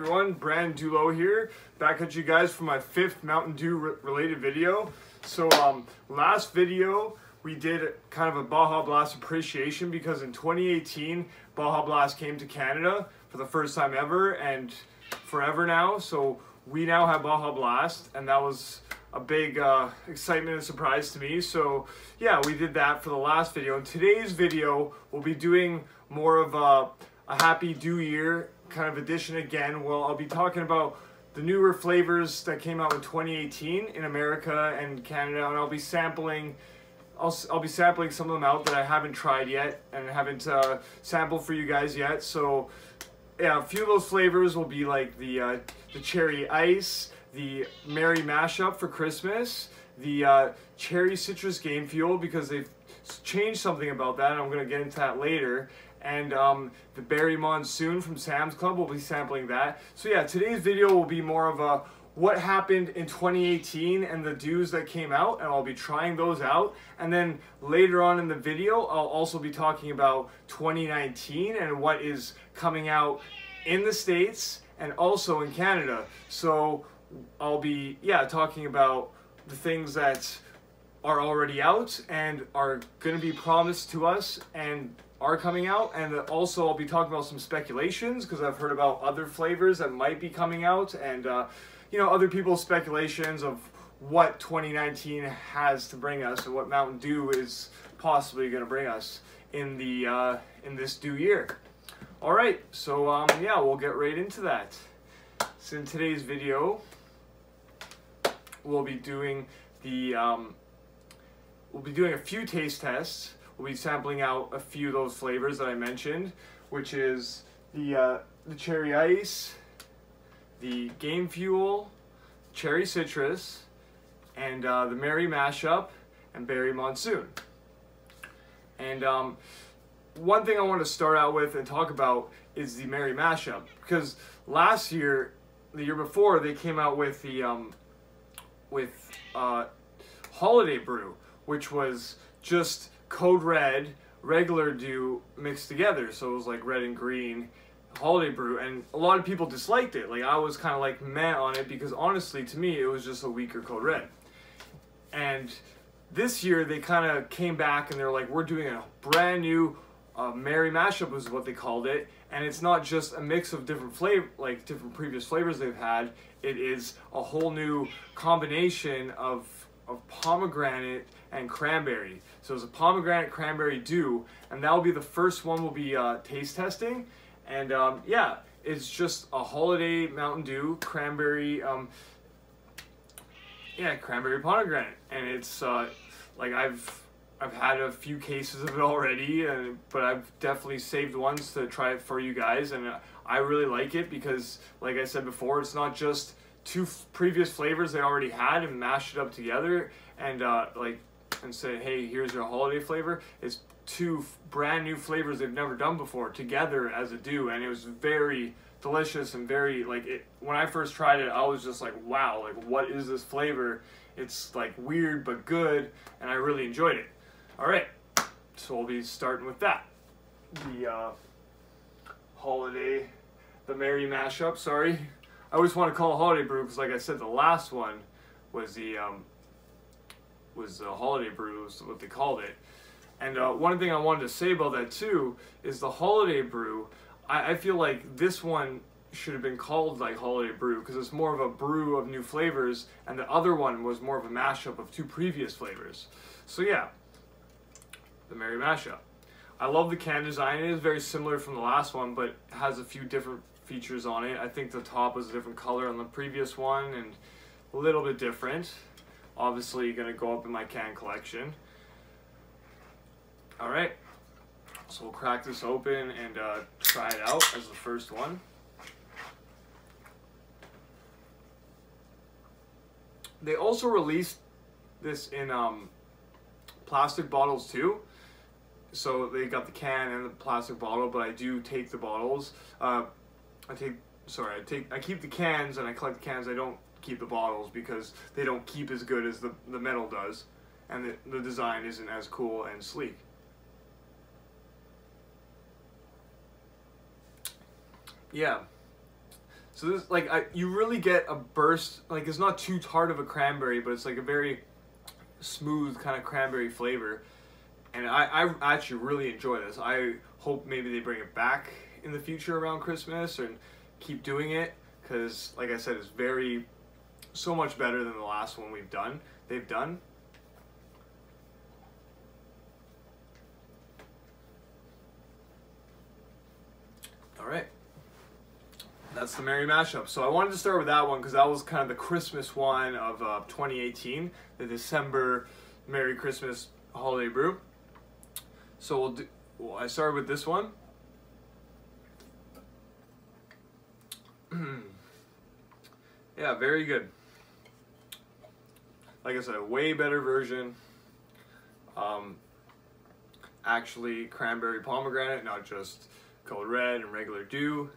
everyone, Brandewleau here, back at you guys for my 5th Mountain Dew related video. So last video we did kind of a Baja Blast appreciation because in 2018 Baja Blast came to Canada for the first time ever and forever now. So we now have Baja Blast, and that was a big excitement and surprise to me. So yeah, we did that for the last video. In today's video we'll be doing more of a Happy Dew Year kind of edition again. Well, I'll be talking about the newer flavors that came out in 2018 in America and Canada, and I'll be sampling some of them out that I haven't tried yet and haven't sampled for you guys yet. So yeah, a few of those flavors will be like the cherry ice, the merry mashup for Christmas, the cherry citrus game fuel because they've changed something about that, and I'm going to get into that later. And the berry monsoon from Sam's Club, we'll be sampling that. So yeah, today's video will be more of a what happened in 2018 and the dews that came out, and I'll be trying those out. And then later on in the video, I'll also be talking about 2019 and what is coming out in the States and also in Canada. So I'll be, yeah, talking about the things that are already out and are going to be promised to us and are coming out, and also I'll be talking about some speculations because I've heard about other flavors that might be coming out, and you know, other people's speculations of what 2019 has to bring us and what Mountain Dew is possibly going to bring us in the in this Dew year. All right, so yeah, we'll get right into that. So in today's video, we'll be doing the a few taste tests. We'll be sampling out a few of those flavors that I mentioned, which is the cherry ice, the game fuel, cherry citrus, and the merry mashup and berry monsoon. And one thing I want to start out with and talk about is the merry mashup, because last year, the year before, they came out with the holiday brew, which was just Code Red, regular Dew mixed together. So it was like red and green holiday brew, and a lot of people disliked it. Like, I was kind of like meh on it because honestly to me it was just a weaker Code Red. And this year they kind of came back and they're like, we're doing a brand new merry mashup is what they called it, and it's not just a mix of different flavor, like different previous flavors they've had. It is a whole new combination of pomegranate and cranberry. So it's a pomegranate cranberry dew, and that will be the first one we'll be taste testing. And yeah, it's just a holiday Mountain Dew cranberry, yeah, cranberry pomegranate, and it's like I've had a few cases of it already, but I've definitely saved ones to try it for you guys, and I really like it because, like I said before, it's not just two previous flavors they already had and mashed it up together and and say, hey, here's your holiday flavor. It's two brand new flavors they've never done before together as a dew, and it was very delicious and very, like, it when I first tried it, I was just like, wow, like, what is this flavor? It's like weird but good, and I really enjoyed it. All right, so we'll be starting with that, the merry mashup. Sorry, I always want to call it holiday brew because, like I said, the last one was the holiday brew, was what they called it. And one thing I wanted to say about that too is the holiday brew. I feel like this one should have been called like holiday brew because it's more of a brew of new flavors, and the other one was more of a mashup of two previous flavors. So yeah, the merry mashup. I love the can design. It is very similar from the last one, but has a few different features on it. I think the top was a different color on the previous one and a little bit different. Obviously going to go up in my can collection. All right, so we'll crack this open and try it out as the first one. They also released this in plastic bottles too. So they got the can and the plastic bottle, but I do take the bottles. I keep the cans and I collect the cans. I don't keep the bottles because they don't keep as good as the metal does, and the design isn't as cool and sleek. Yeah. So this, like, you really get a burst, like it's not too tart of a cranberry, but it's like a very smooth kind of cranberry flavor. And I actually really enjoy this. I hope maybe they bring it back in the future around Christmas and keep doing it, because like I said, it's so much better than the last one they've done. All right. That's the Merry Mashup. So I wanted to start with that one because that was kind of the Christmas one of 2018, the December Merry Christmas Holiday Brew. So I started with this one. Yeah, very good. Like I said, a way better version. Actually, cranberry pomegranate, not just Code Red and regular dew.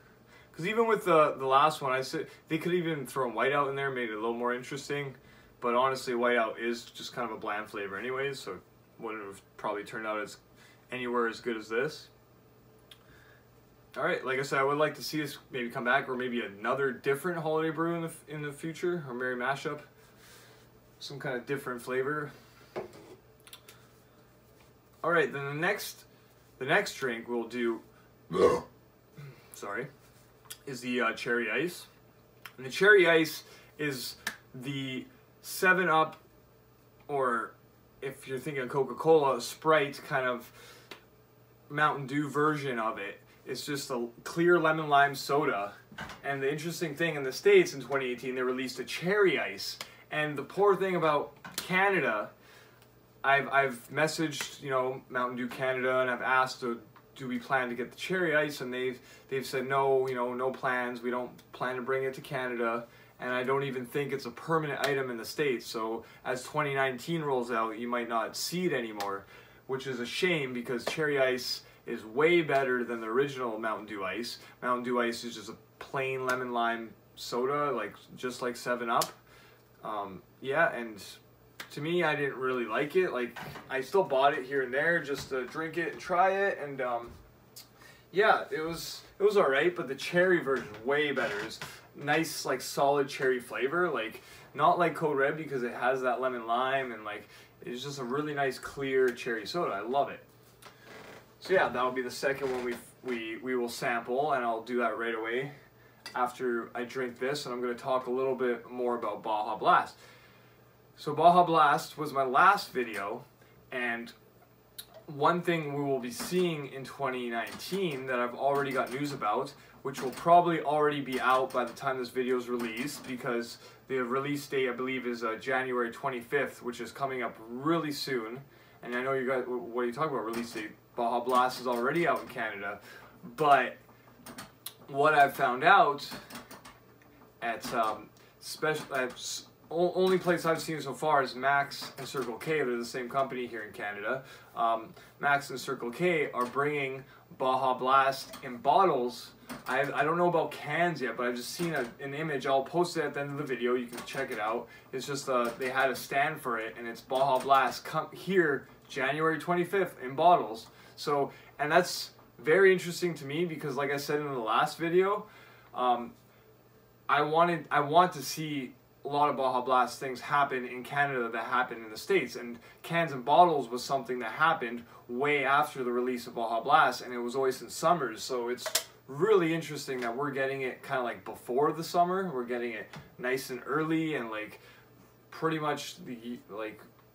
Because even with the last one, I said they could even throw whiteout in there, made it a little more interesting. But honestly, whiteout is just kind of a bland flavor anyways, so it wouldn't have probably turned out anywhere as good as this. All right, like I said, I would like to see this maybe come back, or maybe another different holiday brew in the future, or Merry Mashup, some kind of different flavor. All right, then the next drink we'll do. Sorry. Is the cherry ice. And the cherry ice is the 7-Up, or if you're thinking Coca-Cola, Sprite kind of Mountain Dew version of it. It's just a clear lemon lime soda. And the interesting thing, in the States in 2018, they released a cherry ice. And the poor thing about Canada, I've messaged, you know, Mountain Dew Canada, and I've asked, do we plan to get the cherry ice? And they've said no, you know, no plans. We don't plan to bring it to Canada, and I don't even think it's a permanent item in the States. So as 2019 rolls out, you might not see it anymore, which is a shame because cherry ice is way better than the original Mountain Dew Ice. Mountain Dew Ice is just a plain lemon lime soda, like just like 7-Up. Yeah, and to me, I didn't really like it. Like, I still bought it here and there just to drink it and try it, and yeah, it was all right. But the cherry version way better. It's nice, like solid cherry flavor, like not like Code Red because it has that lemon lime, and like it's just a really nice clear cherry soda. I love it. So yeah, that'll be the second one we will sample, and I'll do that right away after I drink this, and I'm going to talk a little bit more about Baja Blast. So Baja Blast was my last video, and one thing we will be seeing in 2019 that I've already got news about, which will probably already be out by the time this video is released, because the release date I believe is January 25th, which is coming up really soon. And I know you guys, what are you talking about release date? Baja Blast is already out in Canada, but what I've found out at only place I've seen so far is Max and Circle K. They're the same company here in Canada. Max and Circle K are bringing Baja Blast in bottles. I don't know about cans yet, but I've just seen an image. I'll post it at the end of the video. You can check it out. It's just they had a stand for it, and it's Baja Blast come here January 25th in bottles. So, and that's very interesting to me because, like I said in the last video, I want to see a lot of Baja Blast things happen in Canada that happened in the States, and cans and bottles was something that happened way after the release of Baja Blast, and it was always in summers, so it's really interesting that we're getting it kind of like before the summer. We're getting it nice and early, and like pretty much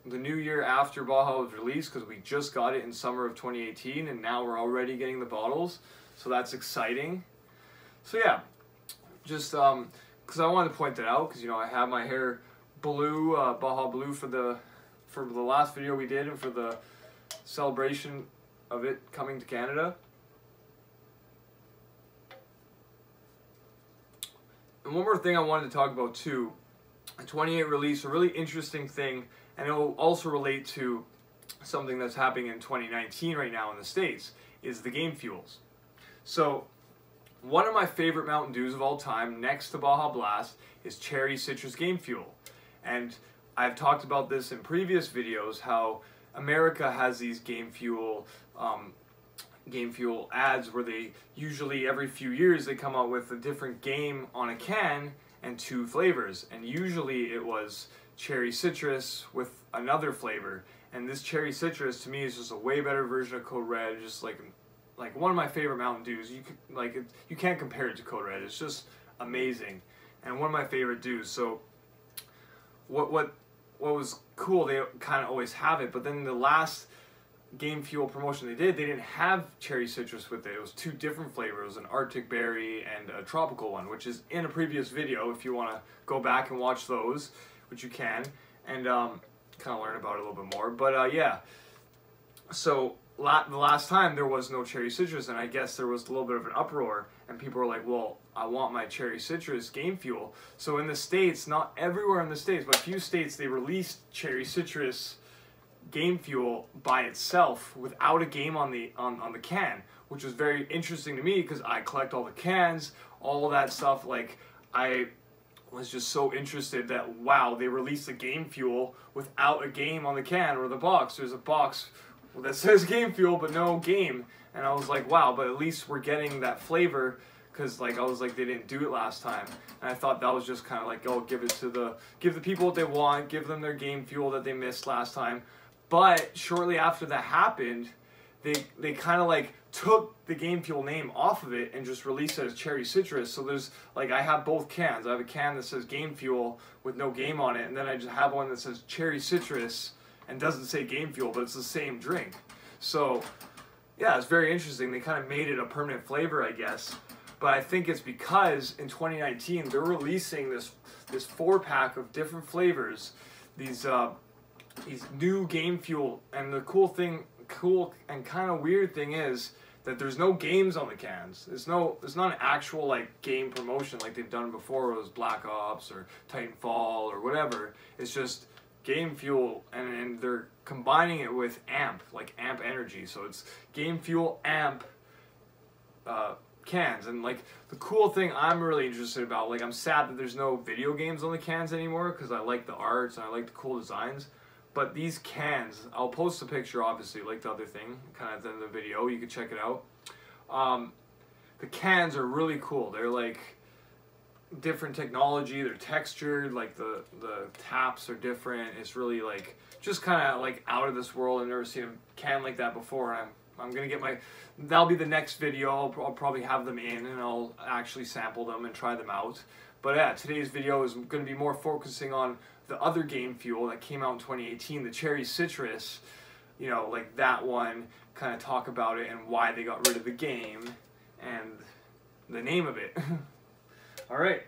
the new year after Baja was released, because we just got it in summer of 2018, and now we're already getting the bottles, so that's exciting. So yeah, just because I wanted to point that out, because you know I have my hair blue, Baja Blue for the last video we did, and for the celebration of it coming to Canada. And one more thing I wanted to talk about too, a 28 release, a really interesting thing, and it will also relate to something that's happening in 2019 right now in the States, is the game fuels. So one of my favorite Mountain Dews of all time, next to Baja Blast, is Cherry Citrus Game Fuel. And I've talked about this in previous videos, how America has these Game Fuel Game Fuel ads where they usually every few years they come out with a different game on a can and 2 flavors, and usually it was cherry citrus with another flavor. And this cherry citrus to me is just a way better version of Code Red. Just like one of my favorite Mountain Dews. You can't compare it to Code Red. It's just amazing, and one of my favorite dews. So what was cool, they kind of always have it, but then the last Game Fuel promotion they didn't have cherry citrus with it. It was 2 different flavors, an Arctic berry and a tropical one, which is in a previous video if you want to go back and watch those, which you can, and kind of learn about it a little bit more. But yeah, so the last time there was no cherry citrus, and I guess there was a little bit of an uproar, and people were like, well, I want my cherry citrus Game Fuel. So in the States, not everywhere in the States, but a few states, they released cherry citrus Game Fuel by itself without a game on the can, which was very interesting to me because I collect all the cans, all of that stuff. Like, I was just so interested that, wow, they released a Game Fuel without a game on the can or the box. There's a box that says Game Fuel but no game, and I was like, wow, but at least we're getting that flavor, because like I was like, they didn't do it last time, and I thought that was just kind of like, oh, give the people what they want, give them their Game Fuel that they missed last time. But shortly after that happened, they kind of like took the Game Fuel name off of it and just released it as cherry citrus. So there's like, I have both cans. I have a can that says Game Fuel with no game on it, and then I just have one that says cherry citrus and doesn't say Game Fuel, but it's the same drink. So yeah, it's very interesting. They kind of made it a permanent flavor, I guess. But I think it's because in 2019 they're releasing this 4-pack of different flavors, these new Game Fuel. And the cool and kind of weird thing is that there's no games on the cans. There's not an actual like game promotion like they've done before. It was Black Ops or Titanfall or whatever. It's just Game Fuel, and they're combining it with AMP, like AMP Energy. So it's Game Fuel AMP cans. And like, the cool thing I'm really interested about, like, I'm sad that there's no video games on the cans anymore because I like the arts and I like the cool designs. But these cans, I'll post a picture obviously like the other thing kind of at the end of the video, you can check it out. The cans are really cool. They're like different technology, they're textured, like the taps are different. It's really like just kind of like out of this world. I've never seen a can like that before, and I'm gonna get that'll be the next video. I'll probably have them in and I'll actually sample them and try them out. But yeah, today's video is going to be more focusing on the other Game Fuel that came out in 2018, the cherry citrus, you know, like that one, kind of talk about it and why they got rid of the game and the name of it. All right,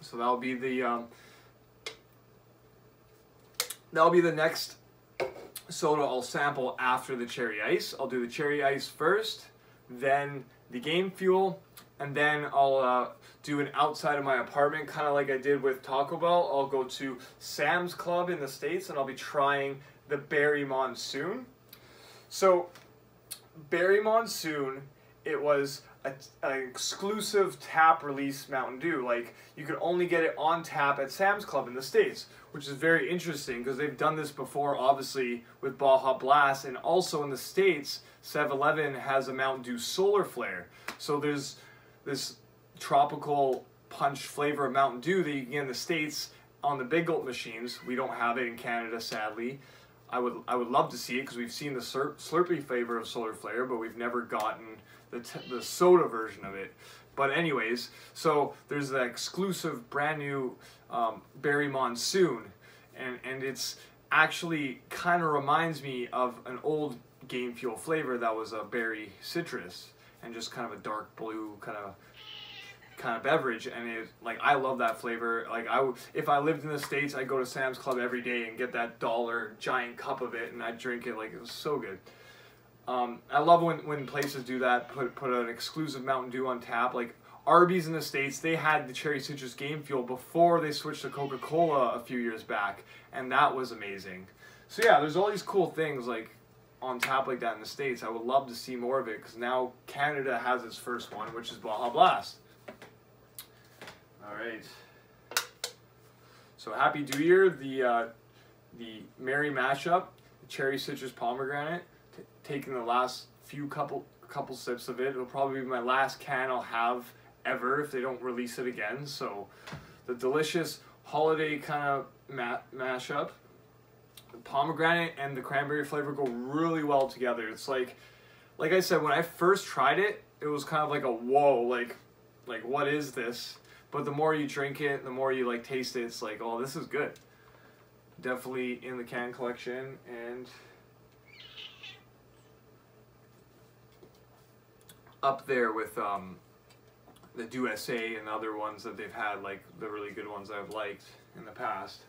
so that'll be the next soda I'll sample after the cherry ice. I'll do the cherry ice first, then the Game Fuel, and then I'll do an outside of my apartment, kind of like I did with Taco Bell. I'll go to Sam's Club in the States and I'll be trying the Berry Monsoon. So Berry Monsoon, it was an exclusive tap release Mountain Dew. Like, you could only get it on tap at Sam's Club in the States, which is very interesting because they've done this before, obviously, with Baja Blast, and also in the States, 7-Eleven has a Mountain Dew Solar Flare. So there's this tropical punch flavor of Mountain Dew that you can get in the States on the Big Gulp machines. We don't have it in Canada, sadly. I would love to see it because we've seen the Slurpee flavor of Solar Flare, but we've never gotten the soda version of it. But anyways, so there's the exclusive brand new Berry Monsoon, and it's actually kind of reminds me of an old Game Fuel flavor that was a berry citrus and just kind of a dark blue kind of beverage. And it, like, I love that flavor. Like, if I lived in the States, I'd go to Sam's Club every day and get that $1 giant cup of it, and I'd drink it. Like, it was so good. I love when places do that, put an exclusive Mountain Dew on tap. Like Arby's in the States, they had the cherry citrus Game Fuel before they switched to Coca-Cola a few years back, and that was amazing. So yeah, there's all these cool things like on tap like that in the States. I would love to see more of it because now Canada has its first one, which is Baja Blast. All right. So Happy New Year, the Merry Mashup, the cherry citrus pomegranate, taking the last couple sips of it. It'll probably be my last can I'll have ever if they don't release it again. So the delicious holiday kind of mashup. The pomegranate and the cranberry flavor go really well together. It's like I said, when I first tried it, it was kind of like a whoa, like what is this? But the more you drink it, the more you like taste it, it's like, oh, this is good. Definitely in the can collection. And up there with the USA and other ones that they've had, like the really good ones I've liked in the past.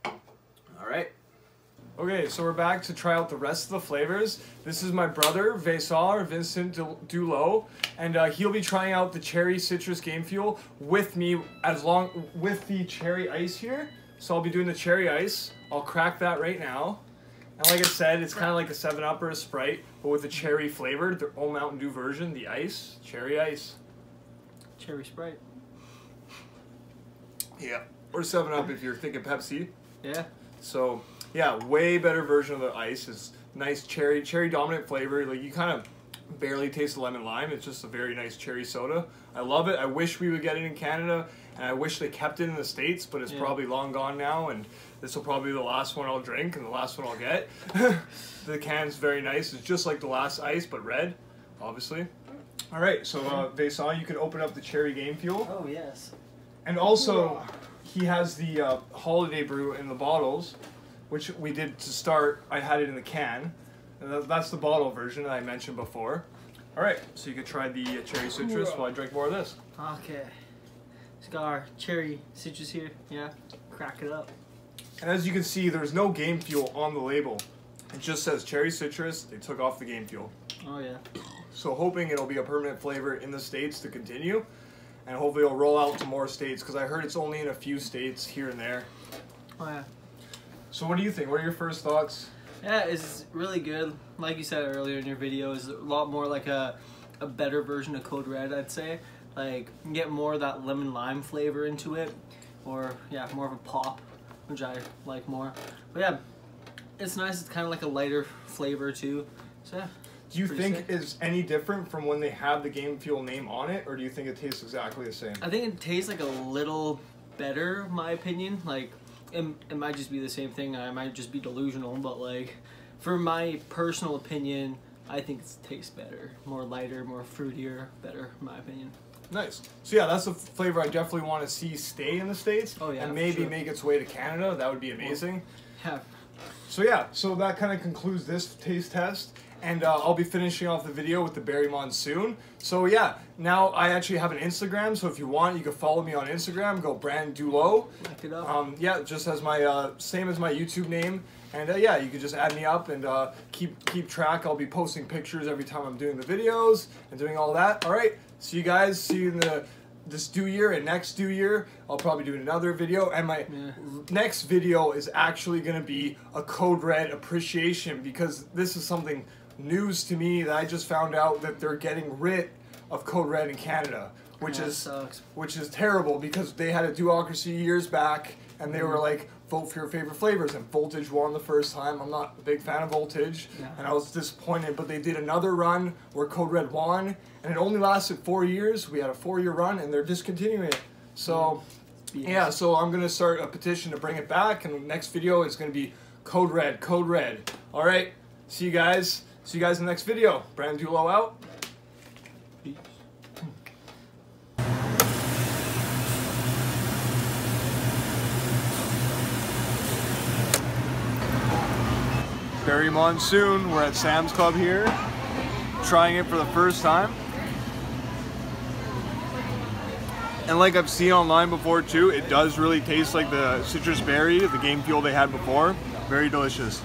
All right. Okay, so we're back to try out the rest of the flavors. This is my brother, Vincent Dulo, and he'll be trying out the cherry citrus game fuel with me with the cherry ice here. So I'll be doing the cherry ice. I'll crack that right now. And like I said, it's kind of like a 7-Up or a Sprite, but with the cherry flavored, their own Mountain Dew version, the ice, cherry ice. Cherry Sprite. Yeah, or 7-Up if you're thinking Pepsi. Yeah. So, yeah, way better version of the ice. It's nice cherry dominant flavor. Like, you kind of barely taste the lemon lime. It's just a very nice cherry soda. I love it. I wish we would get it in Canada, and I wish they kept it in the States, but it's probably long gone now, and this will probably be the last one I'll drink and the last one I'll get. The can's very nice. It's just like the last ice, but red, obviously. All right, so Vincent, you can open up the cherry game fuel. Oh, yes. And also, he has the holiday brew in the bottles, which we did to start. I had it in the can. And that's the bottle version that I mentioned before. All right, so you could try the cherry citrus while I drink more of this. Okay. It's got our cherry citrus here. Yeah, crack it up. And as you can see, there's no game fuel on the label. It just says cherry citrus. They took off the game fuel. Oh, yeah. So hoping it'll be a permanent flavor in the States to continue. And hopefully it'll roll out to more states, because I heard it's only in a few states here and there. Oh, yeah. So what do you think? What are your first thoughts? Yeah, it's really good. Like you said earlier in your video, it's a lot more like a better version of Code Red, I'd say. Like, you get more of that lemon lime flavor into it. Or, yeah, more of a pop, which I like more. But yeah, it's nice. It's kind of like a lighter flavor too. So yeah. Do you think it's any different from when they have the game fuel name on it, or do you think it tastes exactly the same? I think it tastes like a little better, in my opinion. Like, it might just be the same thing. I might just be delusional, but like, for my personal opinion, I think it tastes better. More lighter, more fruitier, better, in my opinion. Nice. So yeah, that's a flavor I definitely want to see stay in the States. Oh, yeah, and maybe make its way to Canada. That would be amazing. Yeah. So yeah, so that kind of concludes this taste test. And I'll be finishing off the video with the Berry Monsoon. So yeah, now I actually have an Instagram. So if you want, you can follow me on Instagram. Go Brandewleau. Look it up. Yeah, just as my same as my YouTube name. And yeah, you can just add me up and keep track. I'll be posting pictures every time I'm doing the videos and doing all that. All right, see you guys. See you in this new year, and next new year I'll probably do another video, and my next video is actually going to be a Code Red appreciation, because this is something news to me that I just found out that they're getting rid of Code Red in Canada, which is terrible, because they had a duocracy years back and they were like, vote for your favorite flavors, and Voltage won the first time. I'm not a big fan of Voltage, and I was disappointed, but they did another run where Code Red won, and it only lasted 4 years. We had a 4-year run, and they're discontinuing it. So yeah, so I'm gonna start a petition to bring it back, and the next video is gonna be Code Red, Code Red. All right, see you guys in the next video. Brandewleau out. Peace. Berry Monsoon. We're at Sam's Club here, trying it for the first time. And like I've seen online before too, it does really taste like the citrus berry, the game fuel they had before. Very delicious.